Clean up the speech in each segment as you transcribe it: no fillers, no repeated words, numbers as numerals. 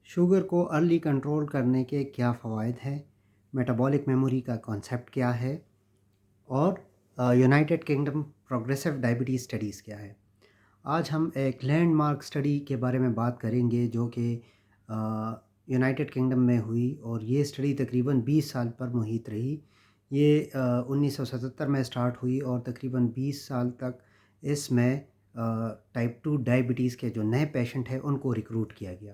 Sugar کو early control کرنے کے کیا فوائد ہیں، میٹابولک میموری کا کانسیپٹ کیا ہے، اور United kingdom progressive diabetes studies کیا ہے۔ آج ہم ایک لینڈ مارک اسٹڈی کے بارے میں بات کریں گے جو کہ یونائٹڈ کنگڈم میں ہوئی، اور یہ اسٹڈی تقریباً 20 سال پر محیط رہی۔ یہ 1977 میں اسٹارٹ ہوئی اور تقریباً 20 سال تک اس میں ٹائپ 2 ڈائبٹیز کے جو نئے پیشنٹ ہیں ان کو ریکروٹ کیا گیا۔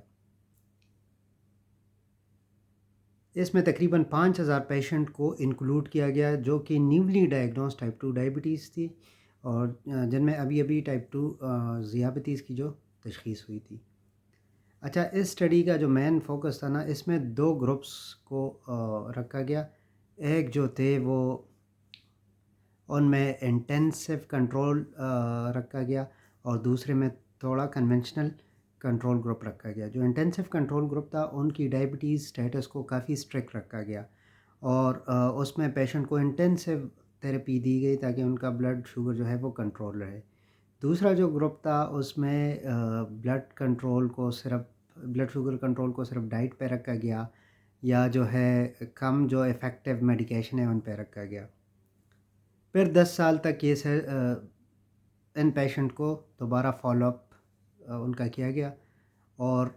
اس میں تقریباً 5000 پیشنٹ کو انکلوڈ کیا گیا جو کہ نیولی ڈائگنوز ٹائپ 2 ڈائبٹیز تھی، اور جن میں ابھی ٹائپ 2 ذیابیطس کی جو تشخیص ہوئی تھی۔ اچھا، اس اسٹڈی کا جو مین فوکس تھا نا، اس میں 2 گروپس کو رکھا گیا۔ ایک جو تھے وہ ان میں انٹینسو کنٹرول رکھا گیا، اور دوسرے میں تھوڑا کنونشنل کنٹرول گروپ رکھا گیا۔ جو انٹینسو کنٹرول گروپ تھا ان کی ڈائبٹیز اسٹیٹس کو کافی اسٹرکٹ رکھا گیا، اور اس میں پیشنٹ کو انٹینسو تھراپی دی گئی تاکہ ان کا بلڈ شوگر جو ہے وہ کنٹرول رہے۔ دوسرا جو گروپ تھا اس میں بلڈ شوگر کنٹرول کو صرف ڈائٹ پہ رکھا گیا، یا جو ہے کم جو افیکٹو میڈیکیشن ہے ان پہ رکھا گیا۔ پھر 10 سال تک یہ ان پیشنٹ کو دوبارہ فالو اپ ان کا کیا گیا، اور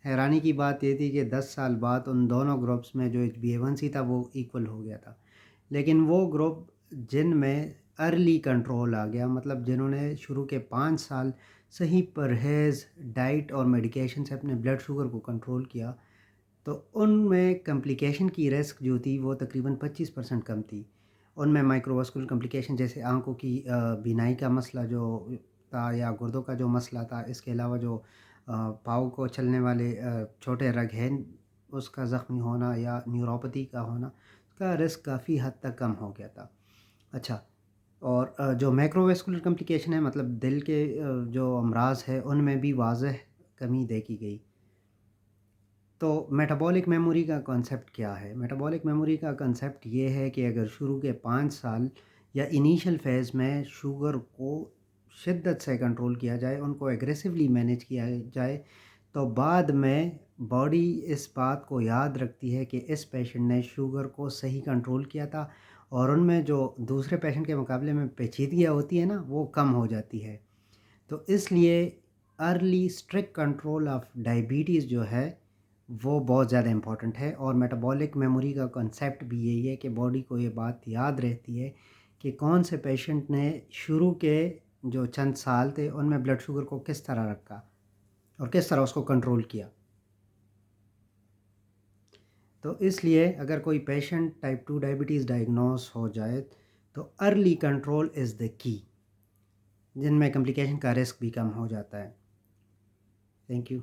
حیرانی کی بات یہ تھی کہ 10 سال بعد ان دونوں گروپس میں جو HbA1c تھا وہ ایکول ہو گیا تھا، لیکن وہ گروپ جن میں ارلی کنٹرول آ گیا، مطلب جنہوں نے شروع کے 5 سال صحیح پرہیز، ڈائٹ اور میڈیکیشن سے اپنے بلڈ شوگر کو کنٹرول کیا، تو ان میں کمپلیکیشن کی رسک جو تھی وہ تقریباً 25% کم تھی۔ ان میں مائکروواسکولر کمپلیکیشن جیسے آنکھوں کی بینائی کا مسئلہ جو تھا، یا گردوں کا جو مسئلہ تھا، اس کے علاوہ جو پاؤں کو چلنے والے چھوٹے رگ ہیں اس کا زخمی ہونا یا نیوروپیتھی کا ہونا، اس کا رسک کافی حد تک کم ہو گیا تھا۔ اچھا، اور جو مائکروواسکولر کمپلیکیشن ہے، مطلب دل کے جو امراض ہے، ان میں بھی واضح کمی دیکھی گئی۔ تو میٹابولک میموری کا کانسیپٹ کیا ہے؟ میٹابولک میموری کا کانسیپٹ یہ ہے کہ اگر شروع کے 5 سال یا انیشل فیز میں شوگر کو شدت سے کنٹرول کیا جائے، ان کو ایگریسولی مینیج کیا جائے، تو بعد میں باڈی اس بات کو یاد رکھتی ہے کہ اس پیشنٹ نے شوگر کو صحیح کنٹرول کیا تھا، اور ان میں جو دوسرے پیشنٹ کے مقابلے میں پیچیدگیاں ہوتی ہیں نا، وہ کم ہو جاتی ہے۔ تو اس لیے early strict control of diabetes جو ہے وہ بہت زیادہ امپورٹنٹ ہے، اور میٹابولک میموری کا کنسیپٹ بھی یہی ہے کہ باڈی کو یہ بات یاد رہتی ہے کہ کون سے پیشنٹ نے شروع کے جو چند سال تھے ان میں بلڈ شوگر کو کس طرح رکھا اور کس طرح اس کو کنٹرول کیا۔ تو اس لیے اگر کوئی پیشنٹ ٹائپ 2 ڈائبٹیز ڈائگنوز ہو جائے تو ارلی کنٹرول از دا کی، جن میں کمپلیکیشن کا رسک بھی کم ہو جاتا ہے۔ Thank you.